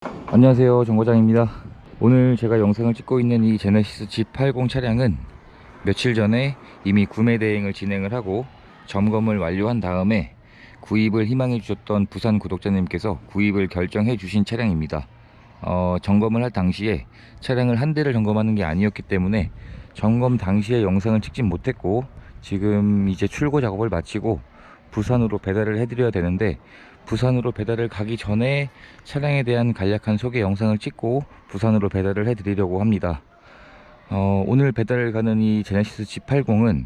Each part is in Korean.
안녕하세요, 정거장입니다. 오늘 제가 영상을 찍고 있는 이 제네시스 G80 차량은 며칠 전에 이미 구매 대행을 진행을 하고 점검을 완료한 다음에 구입을 희망해 주셨던 부산 구독자님께서 구입을 결정해 주신 차량입니다. 점검을 할 당시에 차량을 한 대를 점검하는 게 아니었기 때문에 점검 당시에 영상을 찍진 못했고, 지금 이제 출고 작업을 마치고 부산으로 배달을 해드려야 되는데, 부산으로 배달을 가기 전에 차량에 대한 간략한 소개 영상을 찍고 부산으로 배달을 해드리려고 합니다. 오늘 배달을 가는 이 제네시스 G80은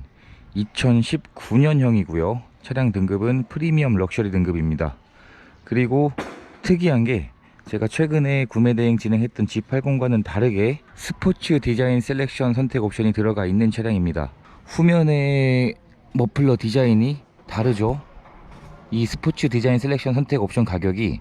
2019년형이고요. 차량 등급은 프리미엄 럭셔리 등급입니다. 그리고 특이한 게, 제가 최근에 구매 대행 진행했던 G80과는 다르게 스포츠 디자인 셀렉션 선택 옵션이 들어가 있는 차량입니다. 후면의 머플러 디자인이 다르죠. 이 스포츠 디자인 셀렉션 선택 옵션 가격이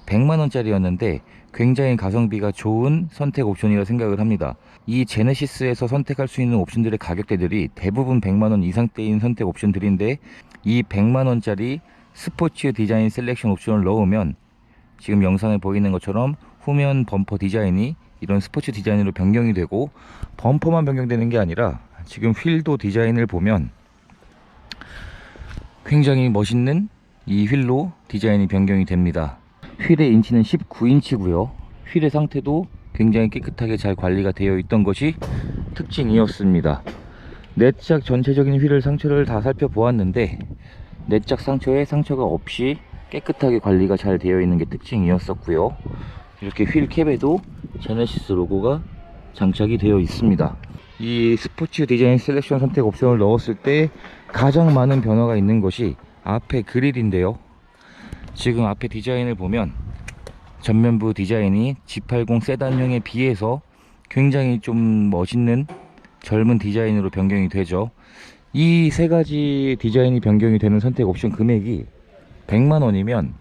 100만원짜리였는데 굉장히 가성비가 좋은 선택 옵션이라 생각을 합니다. 이 제네시스에서 선택할 수 있는 옵션들의 가격대들이 대부분 100만원 이상대인 선택 옵션들인데, 이 100만원짜리 스포츠 디자인 셀렉션 옵션을 넣으면 지금 영상에 보이는 것처럼 후면 범퍼 디자인이 이런 스포츠 디자인으로 변경이 되고, 범퍼만 변경되는 게 아니라 지금 휠도 디자인을 보면 굉장히 멋있는 이 휠로 디자인이 변경이 됩니다. 휠의 인치는 19인치고요. 휠의 상태도 굉장히 깨끗하게 잘 관리가 되어 있던 것이 특징이었습니다. 내짝 전체적인 휠을 상처를 다 살펴보았는데 내짝 상처에 상처가 없이 깨끗하게 관리가 잘 되어 있는 게 특징이었었고요. 이렇게 휠 캡에도 제네시스 로고가 장착이 되어 있습니다. 이 스포츠 디자인 셀렉션 선택 옵션을 넣었을 때 가장 많은 변화가 있는 것이 앞에 그릴인데요. 지금 앞에 디자인을 보면 전면부 디자인이 G80 세단형에 비해서 굉장히 좀 멋있는 젊은 디자인으로 변경이 되죠. 이 세 가지 디자인이 변경이 되는 선택 옵션 금액이 100만원이면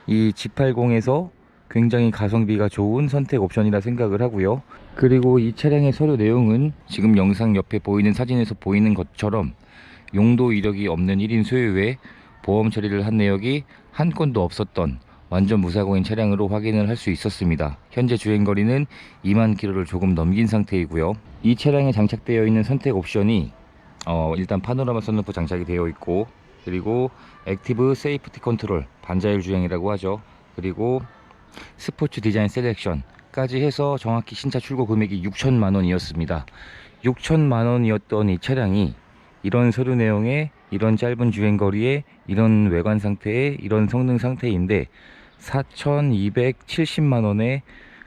이 G80에서 굉장히 가성비가 좋은 선택 옵션이라 생각을 하고요. 그리고 이 차량의 서류 내용은 지금 영상 옆에 보이는 사진에서 보이는 것처럼 용도 이력이 없는 1인 소유에 보험 처리를 한 내역이 한 건도 없었던 완전 무사고인 차량으로 확인을 할 수 있었습니다. 현재 주행거리는 2만 km를 조금 넘긴 상태이고요. 이 차량에 장착되어 있는 선택 옵션이 일단 파노라마 선루프 장착이 되어 있고, 그리고 액티브 세이프티 컨트롤 반자율 주행이라고 하죠. 그리고 스포츠 디자인 셀렉션까지 해서 정확히 신차 출고 금액이 6천만원이었습니다. 6천만원이었던 이 차량이 이런 서류 내용에 이런 짧은 주행거리에 이런 외관 상태에 이런 성능 상태인데 4,270만원에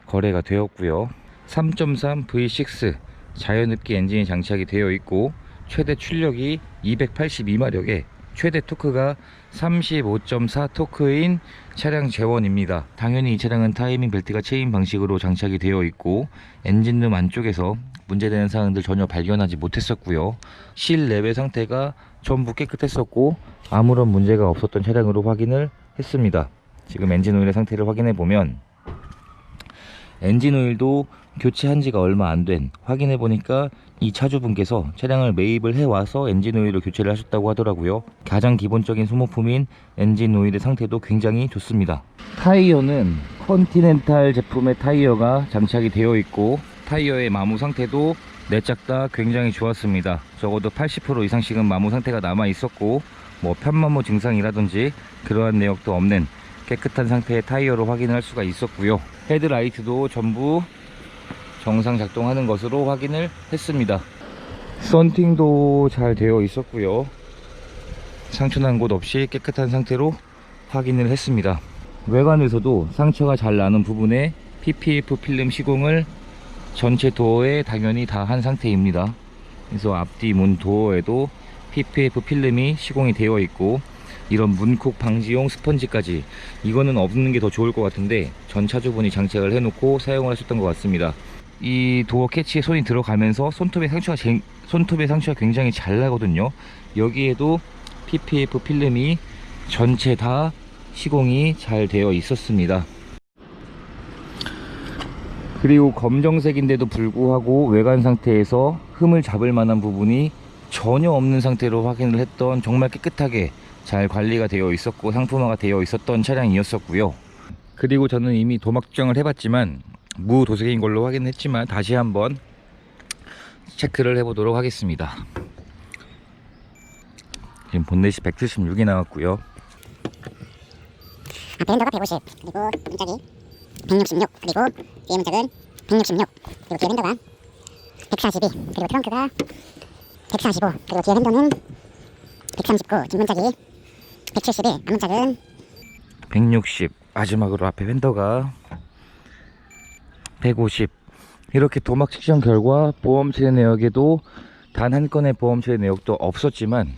거래가 되었고요. 3.3 V6 자연흡기 엔진이 장착이 되어 있고, 최대 출력이 282마력에 최대 토크가 35.4 토크인 차량 재원입니다. 당연히 이 차량은 타이밍 벨트가 체인 방식으로 장착이 되어 있고, 엔진룸 안쪽에서 문제되는 사항들 전혀 발견하지 못했었고요. 실내외 상태가 전부 깨끗했었고 아무런 문제가 없었던 차량으로 확인을 했습니다. 지금 엔진 오일의 상태를 확인해 보면 엔진 오일도 교체한 지가 얼마 안 된, 확인해 보니까 이 차주분께서 차량을 매입을 해 와서 엔진 오일을 교체를 하셨다고 하더라고요. 가장 기본적인 소모품인 엔진 오일의 상태도 굉장히 좋습니다. 타이어는 컨티넨탈 제품의 타이어가 장착이 되어 있고, 타이어의 마모 상태도 내짝 다 굉장히 좋았습니다. 적어도 80% 이상씩은 마모 상태가 남아 있었고, 뭐 편마모 증상이라든지 그러한 내역도 없는 깨끗한 상태의 타이어로 확인을 할 수가 있었고요. 헤드라이트도 전부 정상 작동하는 것으로 확인을 했습니다. 썬팅도 잘 되어 있었고요. 상처난 곳 없이 깨끗한 상태로 확인을 했습니다. 외관에서도 상처가 잘 나는 부분에 PPF 필름 시공을 전체 도어에 당연히 다 한 상태입니다. 그래서 앞뒤 문 도어에도 PPF 필름이 시공이 되어 있고, 이런 문콕 방지용 스펀지까지, 이거는 없는 게 더 좋을 것 같은데 전 차주분이 장착을 해놓고 사용을 하셨던 것 같습니다. 이 도어 캐치에 손이 들어가면서 손톱의 상처가 굉장히 잘 나거든요. 여기에도 PPF 필름이 전체 다 시공이 잘 되어 있었습니다. 그리고 검정색인데도 불구하고 외관 상태에서 흠을 잡을 만한 부분이 전혀 없는 상태로 확인을 했던, 정말 깨끗하게 잘 관리가 되어 있었고 상품화가 되어 있었던 차량이었었고요. 그리고 저는 이미 도막 측정을 해봤지만 무도색인 걸로 확인했지만 다시 한번 체크를 해보도록 하겠습니다. 지금 본넷이 176이 나왔고요. 앞에 핸더가 150, 그리고 문짝이 166, 그리고 뒤에 문짝은 166, 그리고 뒤에 핸더가 142, 그리고 트렁크가 145, 그리고 뒤에 핸더는 139, 뒷문짝이 171, 앞문짝은 160, 마지막으로 앞에 휀더가 150. 이렇게 도막 측정 결과 보험 처리 내역에도 단 한 건의 보험 처리 내역도 없었지만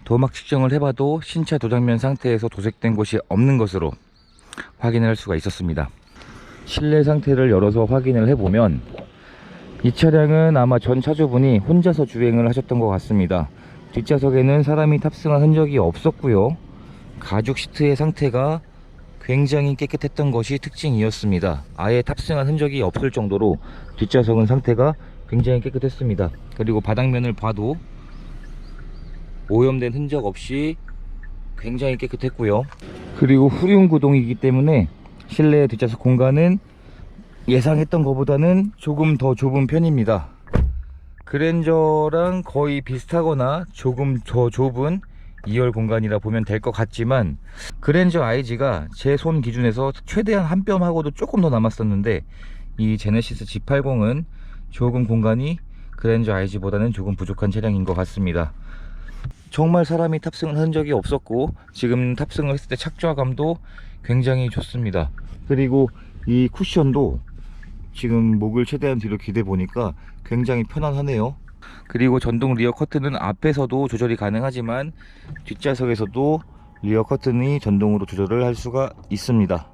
도막 측정을 해봐도 신차 도장면 상태에서 도색된 곳이 없는 것으로 확인을 할 수가 있었습니다. 실내 상태를 열어서 확인을 해보면 이 차량은 아마 전 차주분이 혼자서 주행을 하셨던 것 같습니다. 뒷좌석에는 사람이 탑승한 흔적이 없었고요. 가죽 시트의 상태가 굉장히 깨끗했던 것이 특징이었습니다. 아예 탑승한 흔적이 없을 정도로 뒷좌석은 상태가 굉장히 깨끗했습니다. 그리고 바닥면을 봐도 오염된 흔적 없이 굉장히 깨끗했고요. 그리고 후륜 구동이기 때문에 실내 뒷좌석 공간은 예상했던 것보다는 조금 더 좁은 편입니다. 그랜저랑 거의 비슷하거나 조금 더 좁은 2열 공간이라 보면 될 것 같지만 그랜저 IG가 제 손 기준에서 최대한 한 뼘하고도 조금 더 남았었는데 이 제네시스 G80은 조금 공간이 그랜저 IG보다는 조금 부족한 차량인 것 같습니다. 정말 사람이 탑승한 흔적이 없었고 지금 탑승을 했을 때 착좌감도 굉장히 좋습니다. 그리고 이 쿠션도 지금 목을 최대한 뒤로 기대 보니까 굉장히 편안하네요. 그리고 전동 리어 커튼은 앞에서도 조절이 가능하지만 뒷좌석에서도 리어 커튼이 전동으로 조절을 할 수가 있습니다.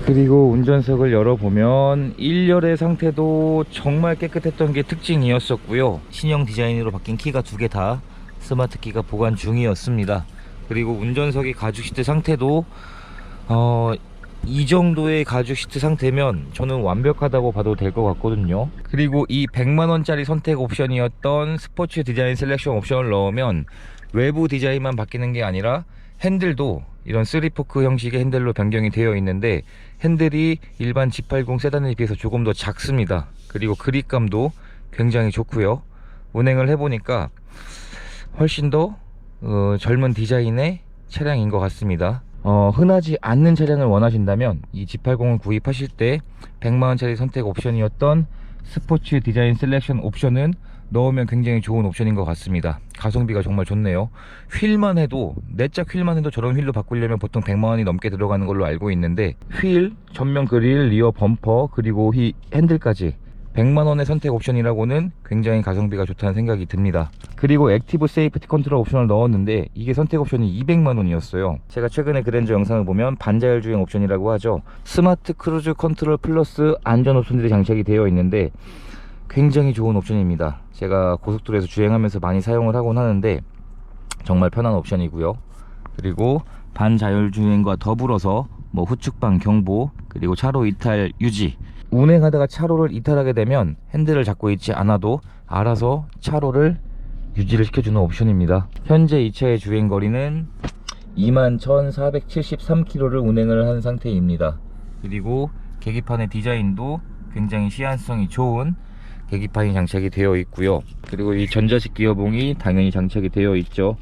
그리고 운전석을 열어보면 1열의 상태도 정말 깨끗했던 게 특징이었었고요. 신형 디자인으로 바뀐 키가 2개 다 스마트 키가 보관 중이었습니다. 그리고 운전석의 가죽 시트 상태도 이 정도의 가죽 시트 상태면 저는 완벽하다고 봐도 될 것 같거든요. 그리고 이 100만원짜리 선택 옵션이었던 스포츠 디자인 셀렉션 옵션을 넣으면 외부 디자인만 바뀌는 게 아니라 핸들도 이런 3포크 형식의 핸들로 변경이 되어 있는데 핸들이 일반 G80 세단에 비해서 조금 더 작습니다. 그리고 그립감도 굉장히 좋고요. 운행을 해보니까 훨씬 더 젊은 디자인의 차량인 것 같습니다. 흔하지 않는 차량을 원하신다면 이 G80을 구입하실 때 100만원짜리 선택 옵션이었던 스포츠 디자인 셀렉션 옵션은 넣으면 굉장히 좋은 옵션인 것 같습니다. 가성비가 정말 좋네요. 휠만 해도 내짝 휠만 해도 저런 휠로 바꾸려면 보통 100만원이 넘게 들어가는 걸로 알고 있는데 휠, 전면 그릴, 리어 범퍼 그리고 이 핸들까지 100만원의 선택 옵션이라고는 굉장히 가성비가 좋다는 생각이 듭니다. 그리고 액티브 세이프티 컨트롤 옵션을 넣었는데 이게 선택 옵션이 200만원이었어요 제가 최근에 그랜저 영상을 보면 반자율 주행 옵션이라고 하죠. 스마트 크루즈 컨트롤 플러스 안전 옵션들이 장착이 되어 있는데 굉장히 좋은 옵션입니다. 제가 고속도로에서 주행하면서 많이 사용을 하곤 하는데 정말 편한 옵션이고요. 그리고 반자율 주행과 더불어서 뭐 후측방 경보 그리고 차로 이탈 유지, 운행하다가 차로를 이탈하게 되면 핸들을 잡고 있지 않아도 알아서 차로를 유지를 시켜주는 옵션입니다. 현재 이 차의 주행거리는 21,473km를 운행을 한 상태입니다. 그리고 계기판의 디자인도 굉장히 시안성이 좋은 계기판이 장착이 되어 있고요. 그리고 이 전자식 기어봉이 당연히 장착이 되어 있죠.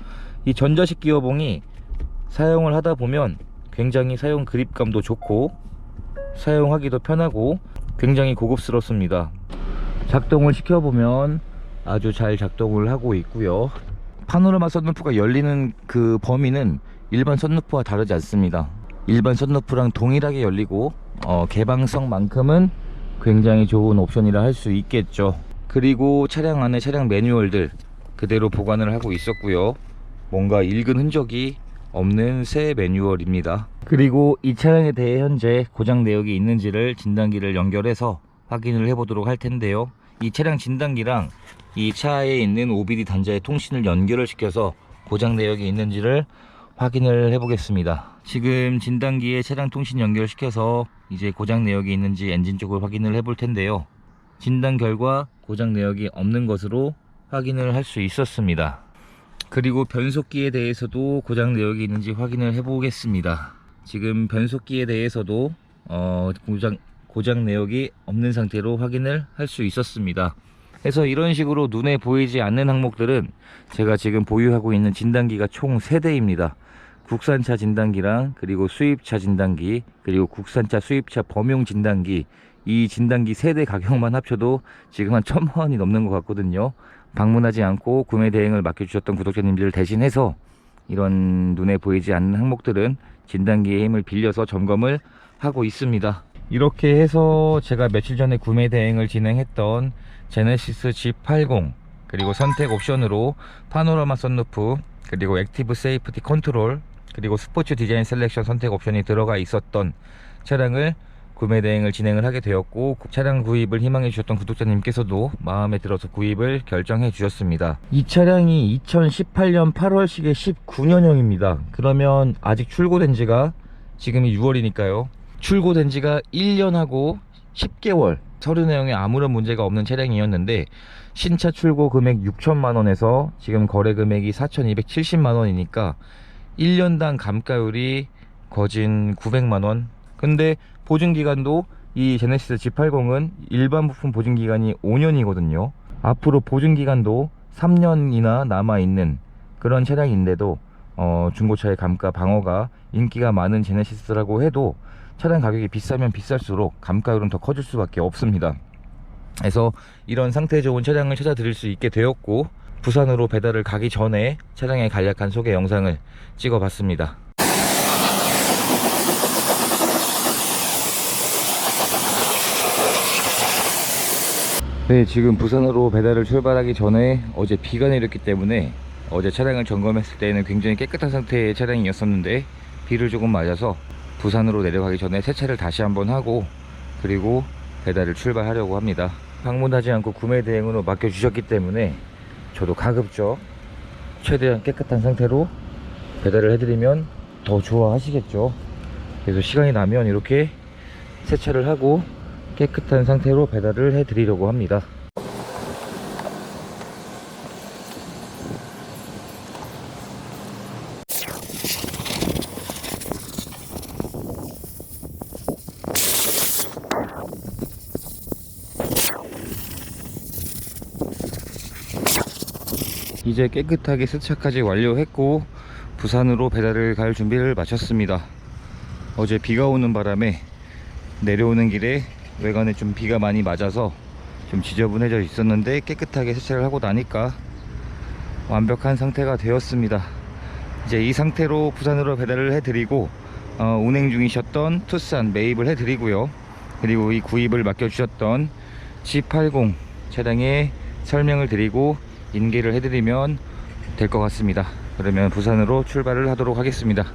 이 전자식 기어봉이 사용을 하다 보면 굉장히 사용 그립감도 좋고 사용하기도 편하고 굉장히 고급스럽습니다. 작동을 시켜보면 아주 잘 작동을 하고 있고요. 파노라마 썬루프가 열리는 그 범위는 일반 썬루프와 다르지 않습니다. 일반 썬루프랑 동일하게 열리고 개방성만큼은 굉장히 좋은 옵션이라 할 수 있겠죠. 그리고 차량 안에 차량 매뉴얼들 그대로 보관을 하고 있었고요. 뭔가 읽은 흔적이 없는 새 매뉴얼입니다. 그리고 이 차량에 대해 현재 고장 내역이 있는지를 진단기를 연결해서 확인을 해보도록 할 텐데요. 이 차량 진단기랑 이 차에 있는 OBD 단자의 통신을 연결을 시켜서 고장 내역이 있는지를 확인을 해보겠습니다. 지금 진단기에 차량 통신 연결시켜서 이제 고장 내역이 있는지 엔진 쪽을 확인을 해볼 텐데요. 진단 결과 고장 내역이 없는 것으로 확인을 할 수 있었습니다. 그리고 변속기에 대해서도 고장 내역이 있는지 확인을 해보겠습니다. 지금 변속기에 대해서도 고장 내역이 없는 상태로 확인을 할 수 있었습니다. 그래서 이런 식으로 눈에 보이지 않는 항목들은 제가 지금 보유하고 있는 진단기가 총 3대입니다. 국산차 진단기랑 그리고 수입차 진단기, 그리고 국산차 수입차 범용 진단기, 이 진단기 3대 가격만 합쳐도 지금 한 1,000만원이 넘는 것 같거든요. 방문하지 않고 구매 대행을 맡겨주셨던 구독자님들 대신해서 이런 눈에 보이지 않는 항목들은 진단기의 힘을 빌려서 점검을 하고 있습니다. 이렇게 해서 제가 며칠 전에 구매 대행을 진행했던 제네시스 G80, 그리고 선택 옵션으로 파노라마 선루프, 그리고 액티브 세이프티 컨트롤, 그리고 스포츠 디자인 셀렉션 선택 옵션이 들어가 있었던 차량을 구매 대행을 진행을 하게 되었고, 차량 구입을 희망해 주셨던 구독자님께서도 마음에 들어서 구입을 결정해 주셨습니다. 이 차량이 2018년 8월식의 19년형입니다. 그러면 아직 출고된 지가, 지금이 6월이니까요, 출고된 지가 1년하고 10개월, 서류 내용에 아무런 문제가 없는 차량이었는데, 신차 출고 금액 6천만원에서 지금 거래 금액이 4,270만원이니까 1년당 감가율이 거진 900만원. 근데 보증기간도 이 제네시스 G80은 일반 부품 보증기간이 5년이거든요 앞으로 보증기간도 3년이나 남아있는 그런 차량인데도 중고차의 감가 방어가 인기가 많은 제네시스라고 해도 차량 가격이 비싸면 비쌀수록 감가율은 더 커질 수밖에 없습니다. 그래서 이런 상태 좋은 차량을 찾아드릴 수 있게 되었고, 부산으로 배달을 가기 전에 차량의 간략한 소개 영상을 찍어 봤습니다. 네, 지금 부산으로 배달을 출발하기 전에 어제 비가 내렸기 때문에 어제 차량을 점검했을 때는 굉장히 깨끗한 상태의 차량이었었는데, 비를 조금 맞아서 부산으로 내려가기 전에 세차를 다시 한번 하고 그리고 배달을 출발하려고 합니다. 방문하지 않고 구매 대행으로 맡겨주셨기 때문에 저도 가급적 최대한 깨끗한 상태로 배달을 해드리면 더 좋아하시겠죠. 그래서 시간이 나면 이렇게 세차를 하고 깨끗한 상태로 배달을 해드리려고 합니다. 이제 깨끗하게 세차까지 완료했고 부산으로 배달을 갈 준비를 마쳤습니다. 어제 비가 오는 바람에 내려오는 길에 외관에 좀 비가 많이 맞아서 좀 지저분해져 있었는데, 깨끗하게 세차를 하고 나니까 완벽한 상태가 되었습니다. 이제 이 상태로 부산으로 배달을 해드리고 운행 중이셨던 투싼 매입을 해드리고요, 그리고 이 구입을 맡겨주셨던 G80 차량의 설명을 드리고 인계를 해드리면 될 것 같습니다. 그러면 부산으로 출발을 하도록 하겠습니다.